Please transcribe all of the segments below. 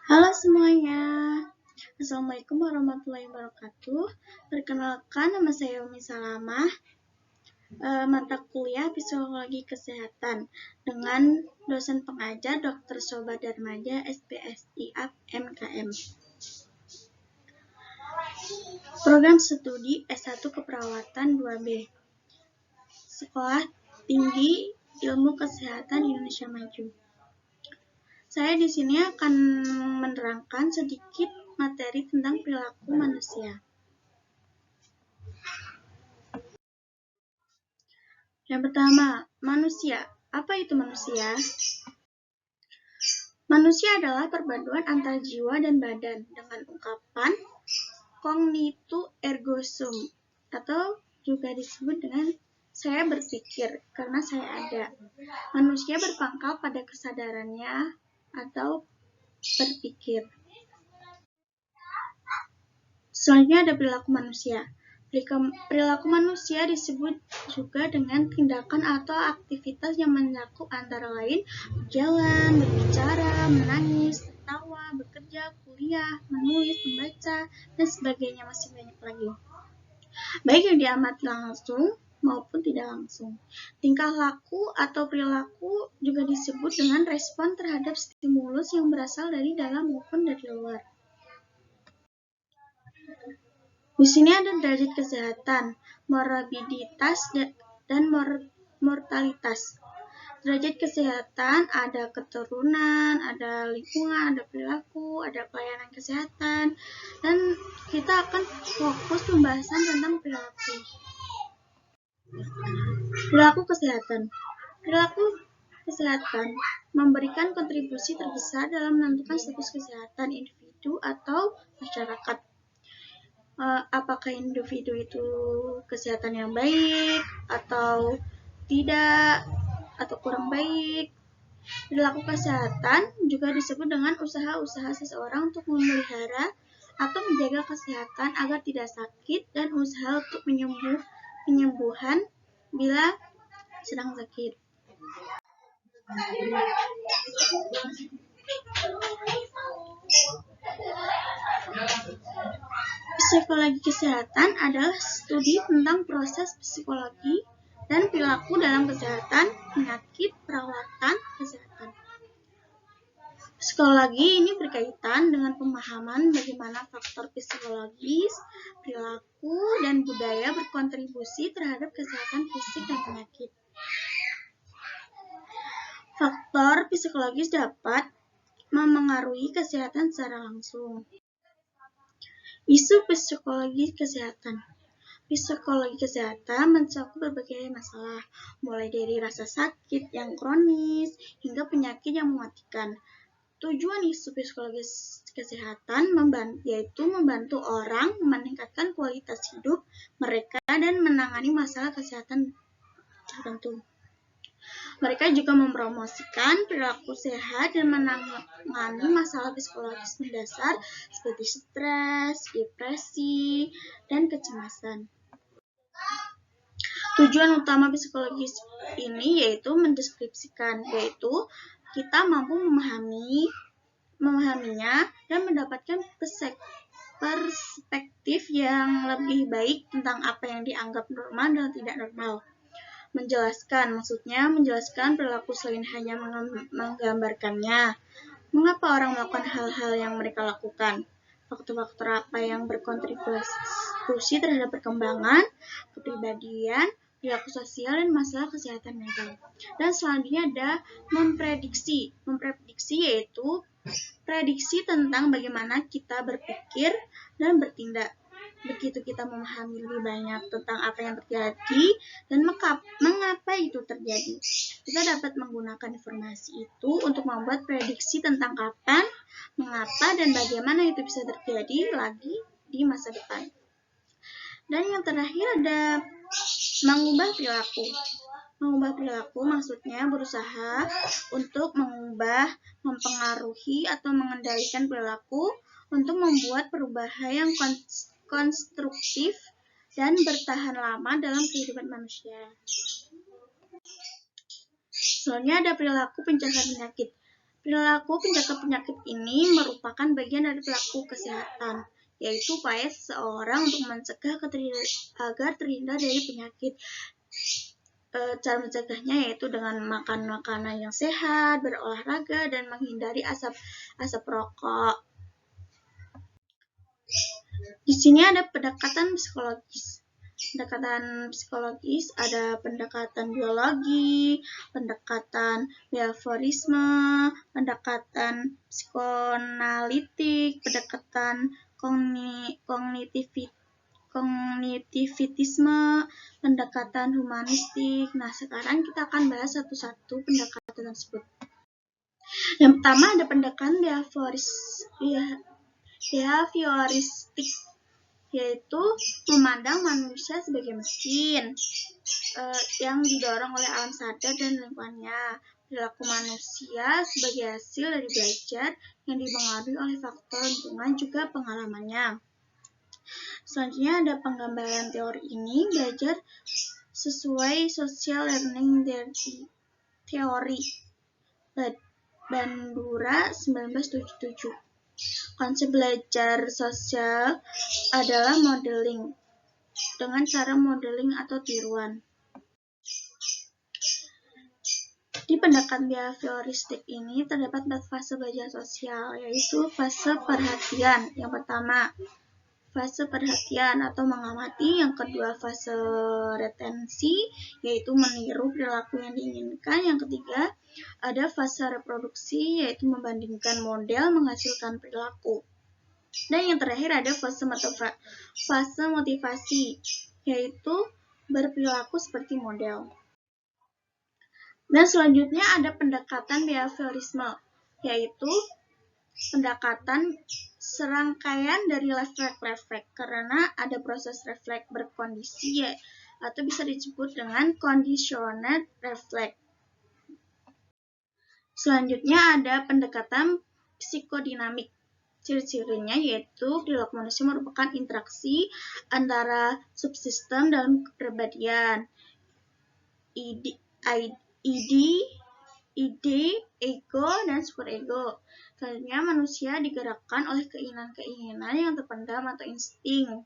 Halo semuanya, Assalamualaikum warahmatullahi wabarakatuh. Perkenalkan, nama saya Umi Salamah, mata kuliah Psikologi Kesehatan dengan dosen pengajar Dr. Soba Darmaja, SPSI MKM. Program studi S1 Keperawatan 2B, Sekolah Tinggi Ilmu Kesehatan Indonesia Maju. Saya di sini akan menerangkan sedikit materi tentang perilaku manusia. Yang pertama, manusia. Apa itu manusia? Manusia adalah perpaduan antara jiwa dan badan dengan ungkapan cognitu ergo sum atau juga disebut dengan saya berpikir karena saya ada. Manusia berpangkal pada kesadarannya atau berpikir. Selanjutnya ada perilaku manusia. Perilaku manusia disebut juga dengan tindakan atau aktivitas yang mencakup antara lain berjalan, berbicara, menangis, tertawa, bekerja, kuliah, menulis, membaca, dan sebagainya, masih banyak lagi. Baik yang diamati langsung maupun tidak langsung. Tingkah laku atau perilaku juga disebut dengan respon terhadap stimulus yang berasal dari dalam maupun dari luar. Di sini ada derajat kesehatan, morbiditas, dan mortalitas. Derajat kesehatan ada keturunan, ada lingkungan, ada perilaku, ada pelayanan kesehatan, dan kita akan fokus pembahasan tentang perilaku. Perilaku kesehatan. Perilaku kesehatan memberikan kontribusi terbesar dalam menentukan status kesehatan individu atau masyarakat. Apakah individu itu kesehatan yang baik atau tidak atau kurang baik. Perilaku kesehatan juga disebut dengan usaha-usaha seseorang untuk memelihara atau menjaga kesehatan agar tidak sakit dan usaha untuk penyembuhan bila sedang sakit. Psikologi kesehatan adalah studi tentang proses psikologi dan perilaku dalam kesehatan, penyakit, perawatan, kesehatan. Psikologi ini berkaitan dengan pemahaman bagaimana faktor psikologis, perilaku, dan budaya berkontribusi terhadap kesehatan fisik dan penyakit. Faktor psikologis dapat memengaruhi kesehatan secara langsung. Isu psikologi kesehatan. Psikologi kesehatan mencakup berbagai masalah, mulai dari rasa sakit yang kronis hingga penyakit yang mematikan. Tujuan isu psikologi kesehatan yaitu membantu orang meningkatkan kualitas hidup mereka dan menangani masalah kesehatan tertentu. Mereka juga mempromosikan perilaku sehat dan menangani masalah psikologis mendasar seperti stres, depresi, dan kecemasan. Tujuan utama psikologis ini yaitu mendeskripsikan, yaitu kita mampu memahaminya dan mendapatkan perspektif yang lebih baik tentang apa yang dianggap normal dan tidak normal. Menjelaskan perilaku selain hanya menggambarkannya. Mengapa orang melakukan hal-hal yang mereka lakukan? Faktor-faktor apa yang berkontribusi terhadap perkembangan, kepribadian, perilaku sosial, dan masalah kesehatan mental. Dan selanjutnya ada memprediksi. Memprediksi yaitu prediksi tentang bagaimana kita berpikir dan bertindak. Begitu kita memahami lebih banyak tentang apa yang terjadi dan mengapa itu terjadi, kita dapat menggunakan informasi itu untuk membuat prediksi tentang kapan, mengapa, dan bagaimana itu bisa terjadi lagi di masa depan. Dan yang terakhir ada mengubah perilaku. Mengubah perilaku maksudnya berusaha untuk mengubah, mempengaruhi, atau mengendalikan perilaku untuk membuat perubahan yang konstruktif dan bertahan lama dalam kehidupan manusia. Selanjutnya ada perilaku pencegahan penyakit. Perilaku penjaga penyakit ini merupakan bagian dari perilaku kesehatan, yaitu upaya seseorang untuk mencegah agar terhindar dari penyakit. Cara mencegahnya yaitu dengan makan makanan yang sehat, berolahraga, dan menghindari asap rokok. Di sini ada pendekatan psikologis. Pendekatan psikologis ada pendekatan biologi, pendekatan behaviorisme, pendekatan psikoanalitik, pendekatan kognitivitisme, pendekatan humanistik. Nah, sekarang kita akan bahas satu-satu pendekatan tersebut. Yang pertama ada pendekatan behavioristik, yaitu memandang manusia sebagai mesin yang didorong oleh alam sadar dan lingkungannya. Perilaku manusia sebagai hasil dari belajar yang dipengaruhi oleh faktor lingkungan juga pengalamannya. Selanjutnya ada penggambaran teori ini, belajar sesuai social learning theory, Bandura 1977. Konsep belajar sosial adalah modeling dengan cara modeling atau tiruan. Di pendekatan behavioristik ini terdapat 4 fase belajar sosial, yaitu fase perhatian. Yang pertama, fase perhatian atau mengamati. Yang kedua, fase retensi, yaitu meniru perilaku yang diinginkan. Yang ketiga, ada fase reproduksi, yaitu membandingkan model menghasilkan perilaku. Dan yang terakhir ada fase motivasi, yaitu berperilaku seperti model. Dan selanjutnya ada pendekatan behaviorisme, yaitu pendekatan serangkaian dari refleks karena ada proses refleks berkondisi atau bisa disebut dengan conditioned refleks. Selanjutnya ada pendekatan psikodinamik. Ciri-cirinya yaitu perilaku manusia merupakan interaksi antara subsistem dalam kepribadian. Ide, ego, dan superego. Selanjutnya manusia digerakkan oleh keinginan-keinginan yang terpendam atau insting.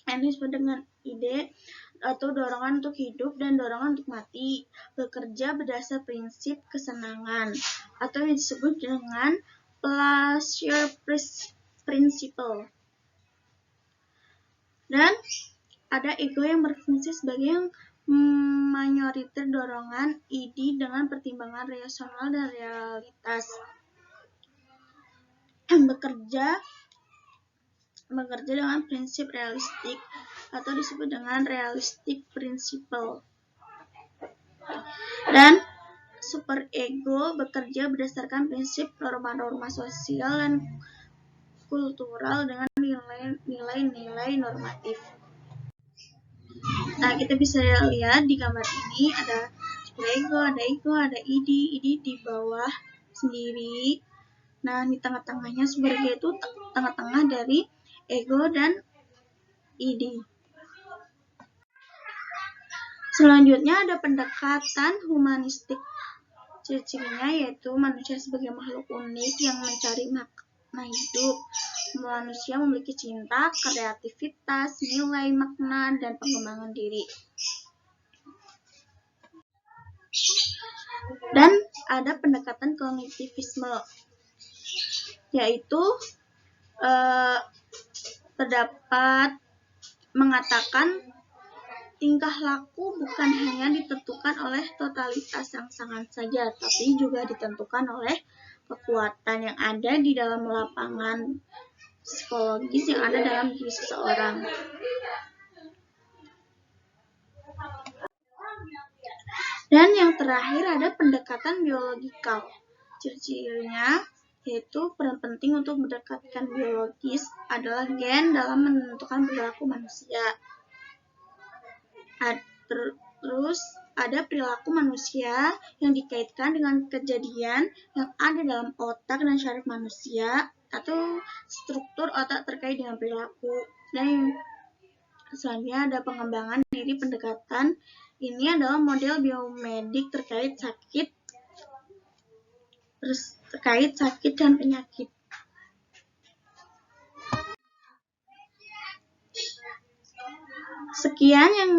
Yang disebut dengan ide atau dorongan untuk hidup dan dorongan untuk mati. Bekerja berdasar prinsip kesenangan atau yang disebut dengan pleasure principle. Dan ada ego yang berfungsi sebagai mayoritas dorongan ide dengan pertimbangan rasional dan realitas. Bekerja dengan prinsip realistik atau disebut dengan realistic principle. Dan superego bekerja berdasarkan prinsip norma-norma sosial dan kultural dengan nilai-nilai normatif. Nah, kita bisa lihat di gambar ini ada superego, ada ego, ada ide di bawah sendiri. Nah, di tengah-tengahnya superego itu tengah-tengah dari ego dan ide. Selanjutnya ada pendekatan humanistik. Ciri-cirinya yaitu manusia sebagai makhluk unik yang mencari makna hidup. Manusia memiliki cinta, kreativitas, nilai, makna, dan pengembangan diri. Dan ada pendekatan kognitivisme, yaitu terdapat mengatakan tingkah laku bukan hanya ditentukan oleh totalitas rangsangan saja, tapi juga ditentukan oleh kekuatan yang ada di dalam lapangan psikologis yang ada dalam diri seseorang. Dan yang terakhir ada pendekatan biologikal. Ciri-cirinya yaitu peran penting untuk mendekatkan biologis adalah gen dalam menentukan perilaku manusia. Terus ada perilaku manusia yang dikaitkan dengan kejadian yang ada dalam otak dan syaraf manusia atau struktur otak terkait dengan perilaku. Dan selanjutnya ada pengembangan diri. Pendekatan ini adalah model biomedik terkait sakit terkait sakit dan penyakit. Sekian yang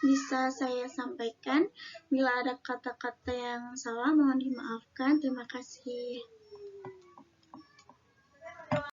bisa saya sampaikan. Bila ada kata-kata yang salah, mohon dimaafkan. Terima kasih.